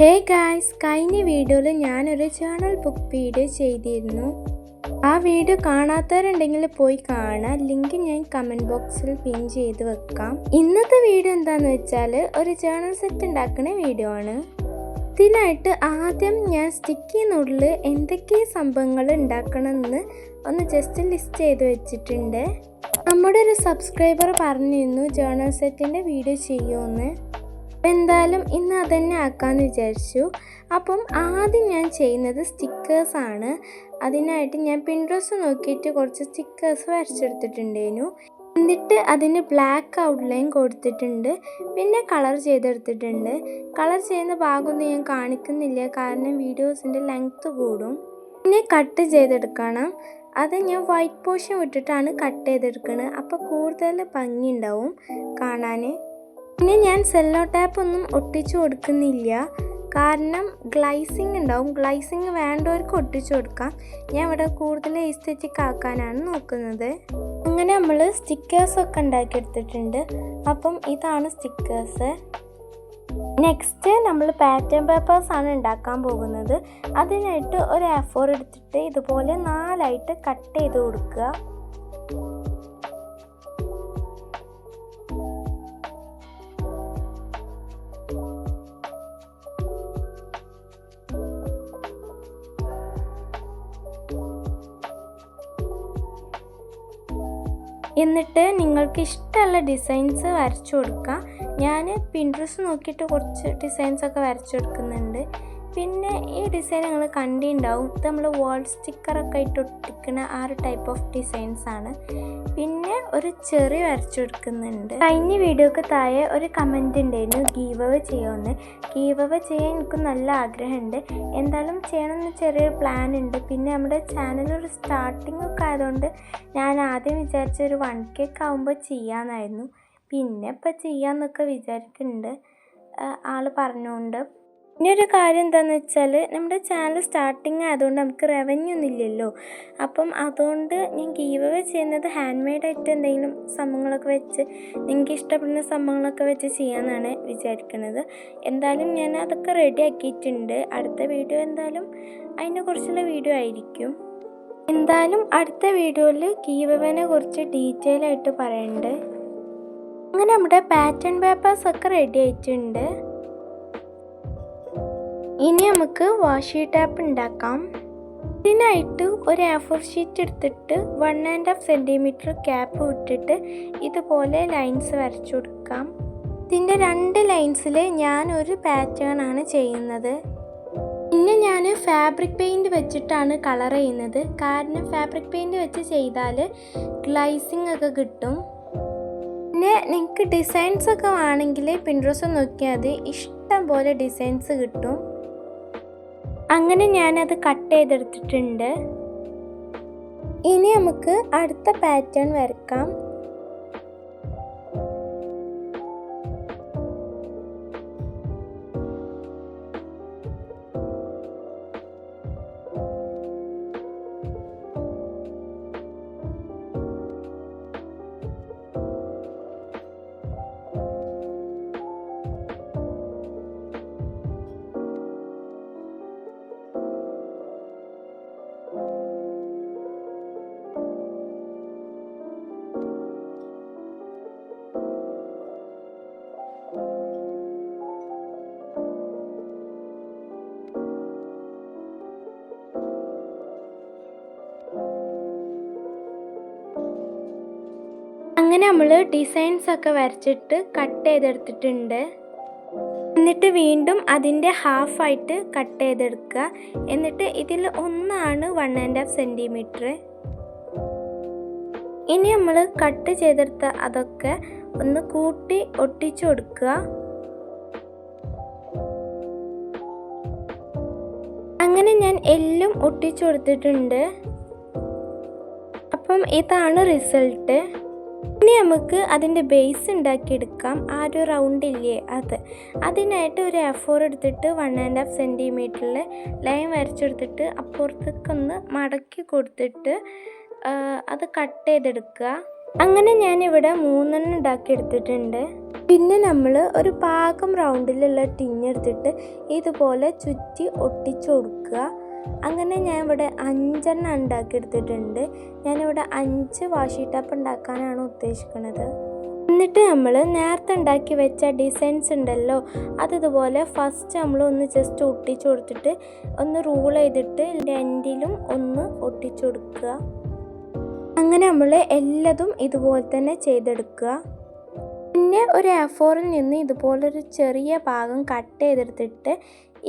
Hey guys, കഴിഞ്ഞ വീഡിയോയിൽ ഞാനൊരു ജേണൽ ബുക്ക് വീഡിയോ ചെയ്തിരുന്നു. ആ വീഡിയോ കാണാത്തവരുണ്ടെങ്കിൽ പോയി കാണാം. ലിങ്ക് ഞാൻ കമൻറ്റ് ബോക്സിൽ പിൻ ചെയ്ത് വെക്കാം. ഇന്നത്തെ വീഡിയോ എന്താണെന്ന് വെച്ചാൽ ഒരു ജേണൽ സെറ്റ് ഉണ്ടാക്കുന്ന വീഡിയോ ആണ്. ഇതിനായിട്ട് ആദ്യം ഞാൻ സ്റ്റിക്കി നൂഡിൽ എന്തൊക്കെ സംഭവങ്ങൾ ഉണ്ടാക്കണമെന്ന് ഒന്ന് ജസ്റ്റ് ലിസ്റ്റ് ചെയ്ത് വെച്ചിട്ടുണ്ട്. നമ്മുടെ ഒരു സബ്സ്ക്രൈബർ പറഞ്ഞിരുന്നു ജേണൽ സെറ്റിൻ്റെ വീഡിയോ ചെയ്യുമെന്ന്. എന്തായാലും ഇന്ന് അതന്നെ ആക്കാമെന്ന് വിചാരിച്ചു. അപ്പം ആദ്യം ഞാൻ ചെയ്യുന്നത് സ്റ്റിക്കേഴ്സാണ്. അതിനായിട്ട് ഞാൻ പിൻട്രസ്റ്റ് നോക്കിയിട്ട് കുറച്ച് സ്റ്റിക്കേഴ്സ് വരച്ചെടുത്തിട്ടുണ്ടായിരുന്നു. എന്നിട്ട് അതിന് ബ്ലാക്ക് ഔട്ട്ലൈൻ കൊടുത്തിട്ടുണ്ട്, പിന്നെ കളർ ചെയ്തെടുത്തിട്ടുണ്ട്. കളർ ചെയ്യുന്ന ഭാഗമൊന്നും ഞാൻ കാണിക്കുന്നില്ല, കാരണം വീഡിയോസിൻ്റെ ലെങ്ത്ത് കൂടും. പിന്നെ കട്ട് ചെയ്തെടുക്കണം. അത് ഞാൻ വൈറ്റ് പോർഷൻ വിട്ടിട്ടാണ് കട്ട് ചെയ്തെടുക്കുന്നത്. അപ്പോൾ കൂടുതൽ ഭംഗി ഉണ്ടാവും കാണാൻ. പിന്നെ ഞാൻ സെല്ലോ ടാപ്പ് ഒന്നും ഒട്ടിച്ചു കൊടുക്കുന്നില്ല, കാരണം ഗ്ലൈസിങ് ഉണ്ടാവും. ഗ്ലൈസിങ് വേണ്ടവർക്ക് ഒട്ടിച്ചു കൊടുക്കാം. ഞാൻ ഇവിടെ കൂടുതൽ എസ്തെറ്റിക് ആക്കാനാണ് നോക്കുന്നത്. അങ്ങനെ നമ്മൾ സ്റ്റിക്കേഴ്സൊക്കെ ഉണ്ടാക്കിയെടുത്തിട്ടുണ്ട്. അപ്പം ഇതാണ് സ്റ്റിക്കേഴ്സ്. നെക്സ്റ്റ് നമ്മൾ പാറ്റേൺ പേപ്പേഴ്സാണ് ഉണ്ടാക്കാൻ പോകുന്നത്. അതിനായിട്ട് ഒരു A4 എടുത്തിട്ട് ഇതുപോലെ 4 കട്ട് ചെയ്ത് കൊടുക്കുക. എന്നിട്ട് നിങ്ങൾക്ക് ഇഷ്ടമുള്ള ഡിസൈൻസ് വരച്ചു കൊടുക്കാം. ഞാൻ പിൻട്രസ്റ്റ് നോക്കിയിട്ട് കുറച്ച് ഡിസൈൻസൊക്കെ വരച്ചു കൊടുക്കുന്നുണ്ട്. പിന്നെ ഈ ഡിസൈൻ നിങ്ങൾ കണ്ടിട്ടുണ്ടാവും. ഇത് നമ്മൾ വാൾ സ്റ്റിക്കറൊക്കെ ആയിട്ട് ഒട്ടിക്കുന്ന ആ ഒരു ടൈപ്പ് ഓഫ് ഡിസൈൻസാണ്. പിന്നെ ഒരു ചെറി വരച്ചു കൊടുക്കുന്നുണ്ട്. കഴിഞ്ഞ വീഡിയോക്ക് താഴെ ഒരു കമൻറ്റ് ഉണ്ടായിരുന്നു ഗീവ് അവേ ചെയ്യുമെന്ന്. ഗീവ് അവേ ചെയ്യാൻ എനിക്ക് നല്ല ആഗ്രഹമുണ്ട്. എന്തായാലും ചെയ്യണമെന്ന് ചെറിയൊരു പ്ലാൻ ഉണ്ട്. പിന്നെ നമ്മുടെ ചാനലൊരു സ്റ്റാർട്ടിംഗ് ഒക്കെ ആയതുകൊണ്ട് ഞാൻ ആദ്യം വിചാരിച്ച ഒരു 1K ആകുമ്പോൾ ചെയ്യാമെന്നായിരുന്നു. പിന്നെ ഇപ്പം ചെയ്യാമെന്നൊക്കെ വിചാരിക്കുന്നുണ്ട് ആൾ പറഞ്ഞുകൊണ്ട്. പിന്നൊരു കാര്യം എന്താണെന്ന് വെച്ചാൽ നമ്മുടെ ചാനൽ സ്റ്റാർട്ടിങ് ആയതുകൊണ്ട് നമുക്ക് റവന്യൂ ഒന്നും ഇല്ലല്ലോ. അപ്പം അതുകൊണ്ട് ഞാൻ ഗീവ് അവേ ചെയ്യുന്നത് ഹാൻഡ് മെയ്ഡായിട്ട് എന്തെങ്കിലും സംഭവങ്ങളൊക്കെ വെച്ച് നിങ്ങൾക്ക് ഇഷ്ടപ്പെടുന്ന സംഭവങ്ങളൊക്കെ വെച്ച് ചെയ്യാമെന്നാണ് വിചാരിക്കുന്നത്. എന്തായാലും ഞാൻ അതൊക്കെ റെഡി ആക്കിയിട്ടുണ്ട്. അടുത്ത വീഡിയോ എന്തായാലും അതിനെക്കുറിച്ചുള്ള വീഡിയോ ആയിരിക്കും. എന്തായാലും അടുത്ത വീഡിയോയിൽ ഗീവ് അവേനെ കുറിച്ച് ഡീറ്റെയിൽ ആയിട്ട് പറയുന്നുണ്ട്. അങ്ങനെ നമ്മുടെ പാറ്റേൺ പേപ്പേഴ്സൊക്കെ റെഡി ആയിട്ടുണ്ട്. ഇനി നമുക്ക് വാഷി ടാപ്പ് ഉണ്ടാക്കാം. ഇതിനായിട്ട് ഒരു A4 ഷീറ്റ് എടുത്തിട്ട് 1.5 സെൻറ്റിമീറ്റർ ക്യാപ്പ് വിട്ടിട്ട് ഇതുപോലെ ലൈൻസ് വരച്ചു കൊടുക്കാം. ഇതിൻ്റെ 2 ലൈൻസിൽ ഞാനൊരു പാറ്റേൺ ആണ് ചെയ്യുന്നത്. പിന്നെ ഞാൻ ഫാബ്രിക് പെയിൻറ് വെച്ചിട്ടാണ് കളർ ചെയ്യുന്നത്, കാരണം ഫാബ്രിക് പെയിൻറ് വെച്ച് ചെയ്താൽ ഗ്ലൈസിങ് ഒക്കെ കിട്ടും. പിന്നെ നിങ്ങൾക്ക് ഡിസൈൻസൊക്കെ വേണമെങ്കിൽ പിൻട്രസ്റ്റ് നോക്കിയാൽ മതി, ഇഷ്ടം പോലെ ഡിസൈൻസ് കിട്ടും. അങ്ങനെ ഞാനത് കട്ട് ചെയ്തെടുത്തിട്ടുണ്ട്. ഇനി നമുക്ക് അടുത്ത പാറ്റേൺ വരക്കാം. അങ്ങനെ നമ്മൾ ഡിസൈൻസൊക്കെ വരച്ചിട്ട് കട്ട് ചെയ്തെടുത്തിട്ടുണ്ട്. എന്നിട്ട് വീണ്ടും അതിൻ്റെ ഹാഫായിട്ട് കട്ട് ചെയ്തെടുക്കുക. എന്നിട്ട് ഇതിൽ ഒന്നാണ് 1.5 സെൻറ്റിമീറ്റർ. ഇനി നമ്മൾ കട്ട് ചെയ്തെടുത്ത അതൊക്കെ ഒന്ന് കൂട്ടി ഒട്ടിച്ചു കൊടുക്കുക. അങ്ങനെ ഞാൻ എല്ലാം ഒട്ടിച്ചു കൊടുത്തിട്ടുണ്ട്. അപ്പം ഇതാണ് റിസൾട്ട്. ഇനി നമുക്ക് അതിൻ്റെ ബേസ് ഉണ്ടാക്കിയെടുക്കാം. ആ ഒരു റൗണ്ട് ഇല്ലേ അതിനായിട്ട് ഒരു A4 എടുത്തിട്ട് 1.5 സെൻറ്റിമീറ്ററിൽ ലൈൻ വരച്ചെടുത്തിട്ട് അപ്പുറത്തേക്കൊന്ന് മടക്കി കൊടുത്തിട്ട് അത് കട്ട് ചെയ്തെടുക്കുക. അങ്ങനെ ഞാനിവിടെ 3 ഉണ്ടാക്കി എടുത്തിട്ടുണ്ട്. പിന്നെ നമ്മൾ ഒരു പാകം റൗണ്ടിലുള്ള ടിന്നെടുത്തിട്ട് ഇതുപോലെ ചുറ്റി ഒട്ടിച്ചു കൊടുക്കുക. അങ്ങനെ ഞാൻ ഇവിടെ 5 ഉണ്ടാക്കിയെടുത്തിട്ടുണ്ട്. ഞാനിവിടെ 5 വാഷി ടപ്പ് ഉണ്ടാക്കാനാണ് ഉദ്ദേശിക്കുന്നത്. എന്നിട്ട് നമ്മൾ നേരത്തെ ഉണ്ടാക്കി വെച്ച ഡിസൈൻസ് ഉണ്ടല്ലോ, അതിതുപോലെ ഫസ്റ്റ് നമ്മൾ ഒന്ന് ജസ്റ്റ് ഒട്ടിച്ചു കൊടുത്തിട്ട് ഒന്ന് റൂൾ ചെയ്തിട്ട് എൻഡിലും ഒന്ന് ഒട്ടിച്ചു കൊടുക്കുക. അങ്ങനെ നമ്മൾ എല്ലാതും ഇതുപോലെ തന്നെ ചെയ്തെടുക്കുക. പിന്നെ ഒരു A4ൽ നിന്ന് ഇതുപോലൊരു ചെറിയ ഭാഗം കട്ട് ചെയ്തെടുത്തിട്ട്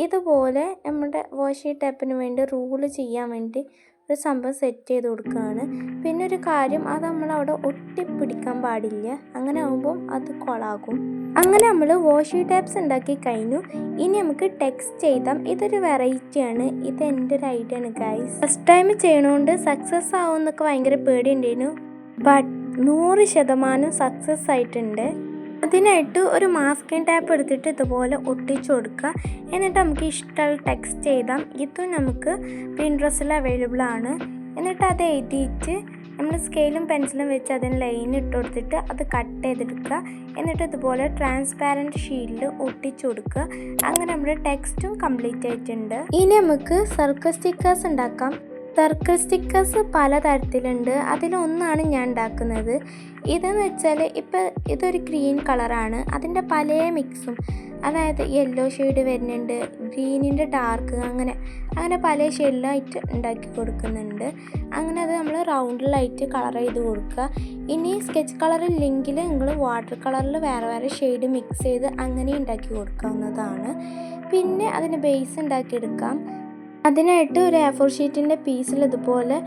ഇതുപോലെ നമ്മുടെ വാഷി ടേപ്പിന് വേണ്ടി റൂള് ചെയ്യാൻ വേണ്ടി ഒരു സംഭവം സെറ്റ് ചെയ്ത് കൊടുക്കുകയാണ്. പിന്നെ ഒരു കാര്യം, അത് നമ്മളവിടെ ഒട്ടിപ്പിടിക്കാൻ പാടില്ല, അങ്ങനെ ആകുമ്പം അത് കൊളാകും. അങ്ങനെ നമ്മൾ വാഷി ടാപ്സ് ഉണ്ടാക്കി കഴിഞ്ഞു. ഇനി നമുക്ക് ടെക്സ്റ്റ് എഴുതാം. ഇതൊരു വെറൈറ്റിയാണ്, ഇത് എൻ്റെ ഒരു ഐഡിയ ആണ് ഗൈസ്. ഫസ്റ്റ് ടൈം ചെയ്യണോണ്ട് സക്സസ് ആവുമെന്നൊക്കെ ഭയങ്കര പേടിയുണ്ടായിരുന്നു. ബട്ട് 100% സക്സസ് ആയിട്ടുണ്ട്. അതിനായിട്ട് ഒരു മാസ്കിംഗ് ടാപ്പ് എടുത്തിട്ട് ഇതുപോലെ ഒട്ടിച്ചു കൊടുക്കുക. എന്നിട്ട് നമുക്ക് ഇഷ്ടമുള്ള ടെക്സ്റ്റ് എഴുതാം. ഇതും നമുക്ക് പിൻട്രസ്റ്റിൽ അവൈലബിൾ ആണ്. എന്നിട്ട് അത് എഴുതിയിട്ട് നമ്മൾ സ്കെയിലും പെൻസിലും വെച്ച് അതിന് ലൈൻ ഇട്ട് കൊടുത്തിട്ട് അത് കട്ട് ചെയ്തെടുക്കുക. എന്നിട്ട് ഇതുപോലെ ട്രാൻസ്പാരൻറ്റ് ഷീറ്റിൽ ഒട്ടിച്ചു കൊടുക്കുക. അങ്ങനെ നമ്മുടെ ടെക്സ്റ്റും കംപ്ലീറ്റ് ആയിട്ടുണ്ട്. ഇനി നമുക്ക് സർക്കിൾ സ്റ്റിക്കേഴ്സ് ഉണ്ടാക്കാം. സർക്കിൾ സ്റ്റിക്കേഴ്സ് പലതരത്തിലുണ്ട്. അതിലൊന്നാണ് ഞാൻ ഉണ്ടാക്കുന്നത്. ഇതെന്ന് വെച്ചാൽ ഇപ്പോൾ ഇതൊരു ഗ്രീൻ കളറാണ്, അതിൻ്റെ പല മിക്സും, അതായത് യെല്ലോ ഷെയ്ഡ് വരുന്നുണ്ട്, ഗ്രീനിൻ്റെ ഡാർക്ക്, അങ്ങനെ പല ഷെയ്ഡിലായിട്ട് ഉണ്ടാക്കി കൊടുക്കുന്നുണ്ട്. അങ്ങനെ അത് നമ്മൾ റൗണ്ടിലായിട്ട് കളർ ചെയ്ത് കൊടുക്കുക. ഇനി സ്കെച്ച് കളർ ഇല്ലെങ്കിൽ നിങ്ങൾ വാട്ടർ കളറിൽ വേറെ വേറെ ഷെയ്ഡ് മിക്സ് ചെയ്ത് അങ്ങനെ ഉണ്ടാക്കി കൊടുക്കാവുന്നതാണ്. പിന്നെ അതിന് ബേസ് ഉണ്ടാക്കിയെടുക്കാം. അതിനായിട്ട് ഒരു A4 ഷീറ്റിൻ്റെ പീസിൽ ഇതുപോലെ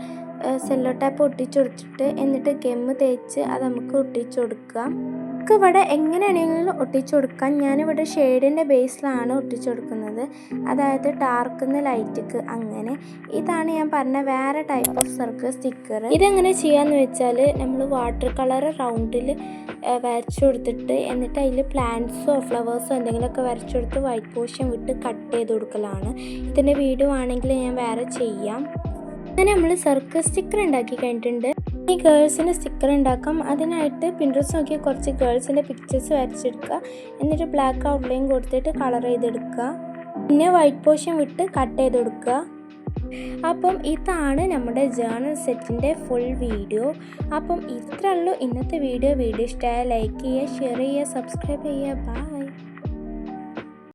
സെല്ലോ ടാപ്പ് ഒട്ടിച്ചു കൊടുത്തിട്ട് എന്നിട്ട് ഗമ്മ് തേച്ച് അത് നമുക്ക് ഒട്ടിച്ചു കൊടുക്കാം. നമുക്ക് ഇവിടെ എങ്ങനെയാണെങ്കിലും ഒട്ടിച്ചു കൊടുക്കാം. ഞാനിവിടെ ഷെയ്ഡിൻ്റെ ബേസിലാണ് ഒട്ടിച്ചു കൊടുക്കുന്നത്, അതായത് ഡാർക്കിന്ന് ലൈറ്റിക്ക്. അങ്ങനെ ഇതാണ് ഞാൻ പറഞ്ഞ വേറെ ടൈപ്പ് ഓഫ് സർക്കിൾ സ്റ്റിക്കർ. ഇതെങ്ങനെ ചെയ്യാന്ന് വെച്ചാൽ നമ്മൾ വാട്ടർ കളർ റൗണ്ടിൽ വരച്ചു കൊടുത്തിട്ട് എന്നിട്ട് അതിൽ പ്ലാന്റ്സോ ഫ്ലവേഴ്സോ എന്തെങ്കിലുമൊക്കെ വരച്ചു കൊടുത്ത് വൈറ്റ് പോർഷൻ വിട്ട് കട്ട് ചെയ്ത് കൊടുക്കലാണ്. ഇതിൻ്റെ വീഡിയോ ആണെങ്കിൽ ഞാൻ വേറെ ചെയ്യാം. അങ്ങനെ നമ്മൾ സർക്കിൾ സ്റ്റിക്കർ ഉണ്ടാക്കി കഴിഞ്ഞിട്ടുണ്ട്. ഈ ഗേൾസിൻ്റെ സ്റ്റിക്കർ ഉണ്ടാക്കാം. അതിനായിട്ട് പിൻട്രസ്റ്റ് നോക്കി കുറച്ച് ഗേൾസിൻ്റെ പിക്ചേഴ്സ് വരച്ചെടുക്കുക. എന്നിട്ട് ബ്ലാക്ക് ഔട്ട്ലൈൻ കൊടുത്തിട്ട് കളർ ചെയ്തെടുക്കുക. പിന്നെ വൈറ്റ് പോർഷൻ വിട്ട് കട്ട് ചെയ്ത് കൊടുക്കുക. അപ്പം ഇതാണ് നമ്മുടെ ജേർണൽ സെറ്റിൻ്റെ ഫുൾ വീഡിയോ. അപ്പം ഇത്രയുള്ളൂ ഇന്നത്തെ വീഡിയോ. ഇഷ്ടമായ ലൈക്ക് ചെയ്യുക, ഷെയർ ചെയ്യുക, സബ്സ്ക്രൈബ് ചെയ്യുക. ബൈ.